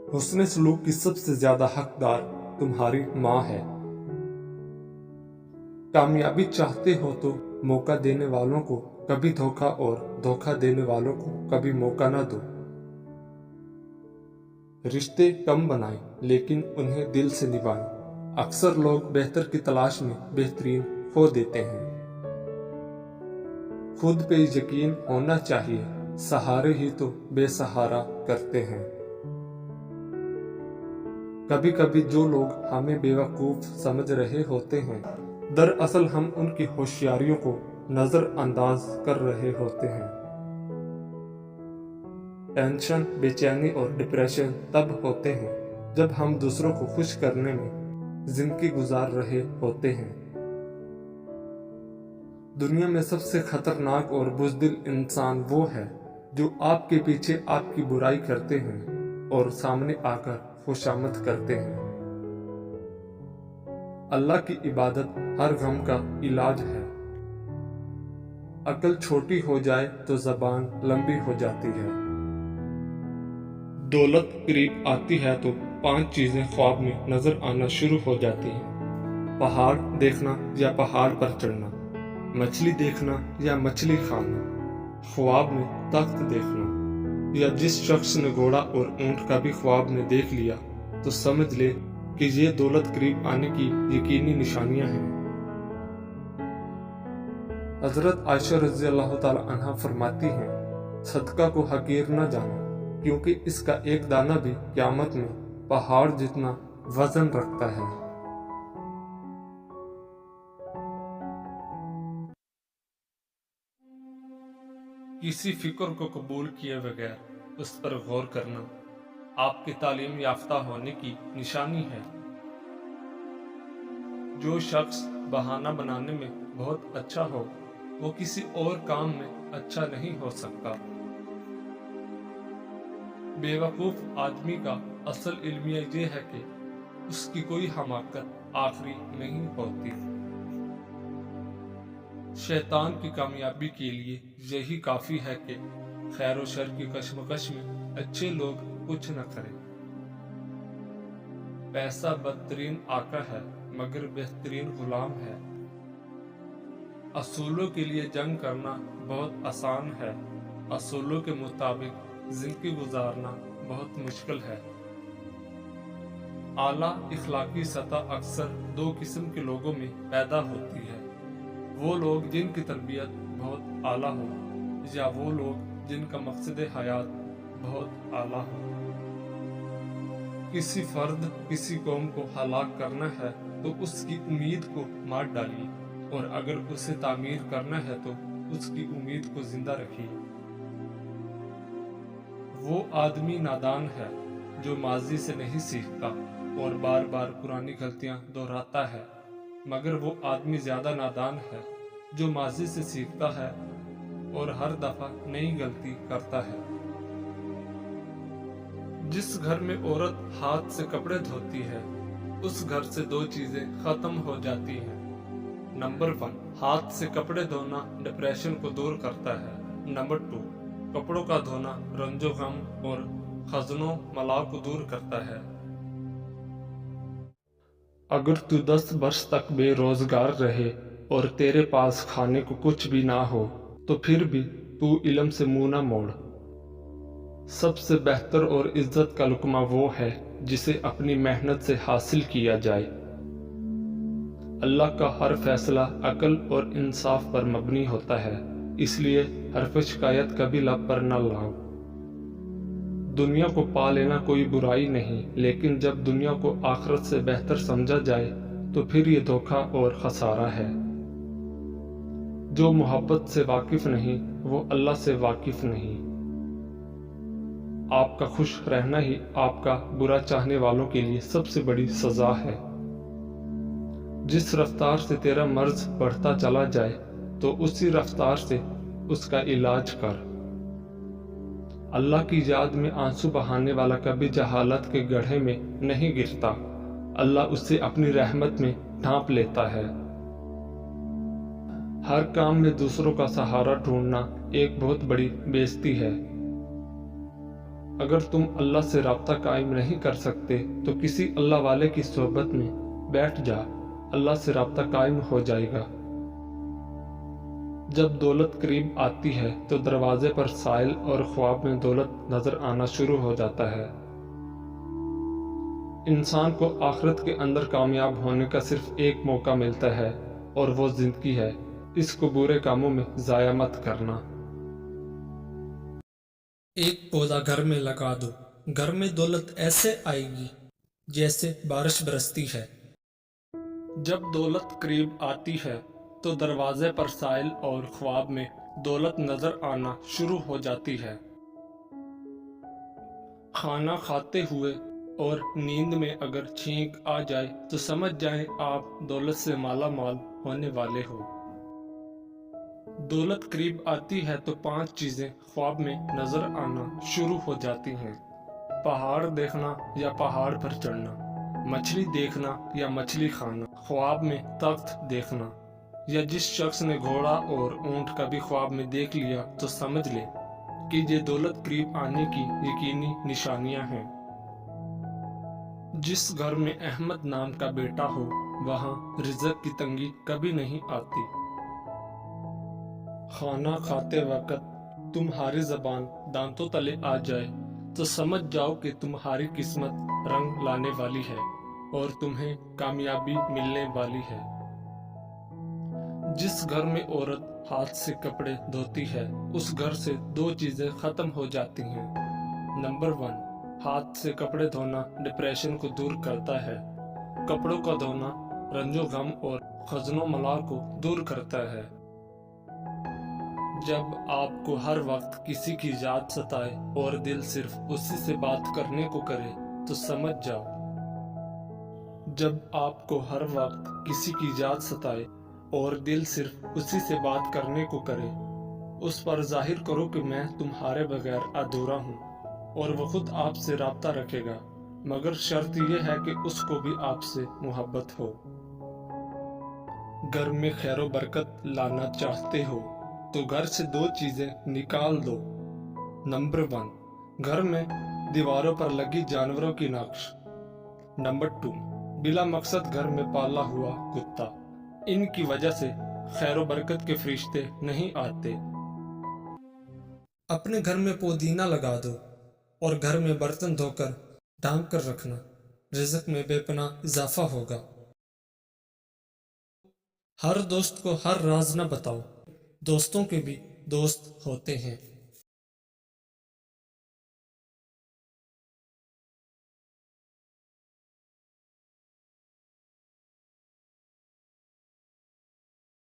حسن سلوک کی سب سے زیادہ حقدار تمہاری ماں ہے۔ کامیابی چاہتے ہو تو موقع دینے والوں کو کبھی دھوکہ اور دھوکہ دینے والوں کو کبھی موقع نہ دو۔ رشتے کم بنائیں لیکن انہیں دل سے نبھائیں۔ اکثر لوگ بہتر کی تلاش میں بہترین کھو دیتے ہیں۔ خود پہ یقین ہونا چاہیے، سہارے ہی تو بے سہارا کرتے ہیں۔ کبھی کبھی جو لوگ ہمیں بیوقوف سمجھ رہے ہوتے ہیں، دراصل ہم ان کی ہوشیاریوں کو نظر انداز کر رہے ہوتے ہیں۔ ٹینشن، بے چینی اور ڈپریشن تب ہوتے ہیں جب ہم دوسروں کو خوش کرنے میں زندگی گزار رہے ہوتے ہیں۔ دنیا میں سب سے خطرناک اور بزدل انسان وہ ہے جو آپ کے پیچھے آپ کی برائی کرتے ہیں اور سامنے آ کر خوشامد کرتے ہیں۔ اللہ کی عبادت ہر غم کا علاج ہے۔ عقل چھوٹی ہو جائے تو زبان لمبی ہو جاتی ہے۔ دولت قریب آتی ہے تو 5 چیزیں خواب میں نظر آنا شروع ہو جاتی ہیں: پہاڑ دیکھنا یا پہاڑ پر چڑھنا، مچھلی دیکھنا یا مچھلی کھانا، خواب میں تخت دیکھنا، یا جس شخص نے گھوڑا اور اونٹ کا بھی خواب میں دیکھ لیا تو سمجھ لے کہ یہ دولت قریب آنے کی یقینی نشانیاں ہیں۔ حضرت عائشہ رضی اللہ تعالی عنہا فرماتی ہیں، صدقہ کو حقیر نہ جانا، کیونکہ اس کا ایک دانہ بھی قیامت میں پہاڑ جتنا وزن رکھتا ہے۔ کسی فکر کو قبول کیے بغیر اس پر غور کرنا آپ کی تعلیم یافتہ ہونے کی نشانی ہے۔ جو شخص بہانہ بنانے میں بہت اچھا ہو وہ کسی اور کام میں اچھا نہیں ہو سکتا۔ بے وقوف آدمی کا اصل المیہ یہ ہے کہ اس کی کوئی حماقت آخری نہیں ہوتی۔ شیطان کی کامیابی کے لیے یہی کافی ہے کہ خیر و شر کی کشمکش میں اچھے لوگ کچھ نہ کریں۔ پیسہ بدترین آقا ہے مگر بہترین غلام ہے۔ اصولوں کے لیے جنگ کرنا بہت آسان ہے، اصولوں کے مطابق زندگی گزارنا بہت مشکل ہے۔ اعلیٰ اخلاقی سطح اکثر 2 قسم کے لوگوں میں پیدا ہوتی ہے: وہ لوگ جن کی تربیت بہت اعلیٰ ہو، یا وہ لوگ جن کا مقصد حیات بہت اعلیٰ ہو۔ کسی فرد، کسی قوم کو ہلاک کرنا ہے تو اس کی امید کو مار ڈالیے، اور اگر اسے تعمیر کرنا ہے تو اس کی امید کو زندہ رکھیے۔ وہ آدمی نادان ہے جو ماضی سے نہیں سیکھتا اور بار بار پرانی غلطیاں دہراتا ہے، مگر وہ آدمی زیادہ نادان ہے جو ماضی سے سیکھتا ہے اور ہر دفعہ نئی غلطی کرتا ہے۔ جس گھر میں عورت ہاتھ سے کپڑے دھوتی ہے اس گھر سے 2 چیزیں ختم ہو جاتی ہیں۔ نمبر 1، ہاتھ سے کپڑے دھونا ڈپریشن کو دور کرتا ہے۔ نمبر 2، کپڑوں کا دھونا رنج و غم اور خزنوں ملاؤ کو دور کرتا ہے۔ اگر تو 10 برس تک بے روزگار رہے اور تیرے پاس کھانے کو کچھ بھی نہ ہو تو پھر بھی تو علم سے منہ نہ موڑ۔ سب سے بہتر اور عزت کا لقمہ وہ ہے جسے اپنی محنت سے حاصل کیا جائے۔ اللہ کا ہر فیصلہ عقل اور انصاف پر مبنی ہوتا ہے، اس لیے حرف شکایت کبھی لب پر نہ لاؤ۔ دنیا کو پا لینا کوئی برائی نہیں، لیکن جب دنیا کو آخرت سے بہتر سمجھا جائے تو پھر یہ دھوکہ اور خسارہ ہے۔ جو محبت سے واقف نہیں وہ اللہ سے واقف نہیں۔ آپ کا خوش رہنا ہی آپ کا برا چاہنے والوں کے لیے سب سے بڑی سزا ہے۔ جس رفتار سے تیرا مرض بڑھتا چلا جائے تو اسی رفتار سے اس کا علاج کر۔ اللہ کی یاد میں آنسو بہانے والا کبھی جہالت کے گڑھے میں نہیں گرتا، اللہ اسے اپنی رحمت میں ڈھانپ لیتا ہے۔ ہر کام میں دوسروں کا سہارا ڈھونڈنا ایک بہت بڑی بے عزتی ہے۔ اگر تم اللہ سے رابطہ قائم نہیں کر سکتے تو کسی اللہ والے کی صحبت میں بیٹھ جا، اللہ سے رابطہ قائم ہو جائے گا۔ جب دولت قریب آتی ہے تو دروازے پر سائل اور خواب میں دولت نظر آنا شروع ہو جاتا ہے۔ انسان کو آخرت کے اندر کامیاب ہونے کا صرف ایک موقع ملتا ہے اور وہ زندگی ہے، اس کو برے کاموں میں ضائع مت کرنا۔ ایک پودا گھر میں لگا دو، گھر میں دولت ایسے آئے گی جیسے بارش برستی ہے۔ جب دولت قریب آتی ہے تو دروازے پر سائل اور خواب میں دولت نظر آنا شروع ہو جاتی ہے۔ کھانا کھاتے ہوئے اور نیند میں اگر چھینک آ جائے تو سمجھ جائیں آپ دولت سے مالا مال ہونے والے ہو۔ دولت قریب آتی ہے تو 5 چیزیں خواب میں نظر آنا شروع ہو جاتی ہیں: پہاڑ دیکھنا یا پہاڑ پر چڑھنا، مچھلی دیکھنا یا مچھلی کھانا، خواب میں تخت دیکھنا، یا جس شخص نے گھوڑا اور اونٹ کبھی خواب میں دیکھ لیا تو سمجھ لے کہ یہ دولت قریب آنے کی یقینی نشانیاں ہیں۔ جس گھر میں احمد نام کا بیٹا ہو وہاں رزق کی تنگی کبھی نہیں آتی۔ کھانا کھاتے وقت تمہاری زبان دانتوں تلے آ جائے تو سمجھ جاؤ کہ تمہاری قسمت رنگ لانے والی ہے اور تمہیں کامیابی ملنے والی ہے۔ جس گھر میں عورت ہاتھ سے کپڑے دھوتی ہے اس گھر سے 2 چیزیں ختم ہو جاتی ہیں۔ نمبر 1، ہاتھ سے کپڑے دھونا ڈپریشن کو دور کرتا ہے۔ کپڑوں کا دھونا رنج و غم اور حزن و ملال کو دور کرتا ہے۔ جب آپ کو ہر وقت کسی کی یاد ستائے اور دل صرف اسی سے بات کرنے کو کرے تو سمجھ جاؤ۔ جب آپ کو ہر وقت کسی کی یاد ستائے اور دل صرف اسی سے بات کرنے کو کرے، اس پر ظاہر کرو کہ میں تمہارے بغیر ادھورا ہوں اور وہ خود آپ سے رابطہ رکھے گا، مگر شرط یہ ہے کہ اس کو بھی آپ سے محبت ہو۔ گھر میں خیر و برکت لانا چاہتے ہو تو گھر سے 2 چیزیں نکال دو۔ نمبر 1، گھر میں دیواروں پر لگی جانوروں کی نقش۔ نمبر 2، بلا مقصد گھر میں پالا ہوا کتا۔ ان کی وجہ سے خیر و برکت کے فرشتے نہیں آتے۔ اپنے گھر میں پودینہ لگا دو اور گھر میں برتن دھو کر ڈھانپ کر رکھنا، رزق میں بے پناہ اضافہ ہوگا۔ ہر دوست کو ہر راز نہ بتاؤ، دوستوں کے بھی دوست ہوتے ہیں۔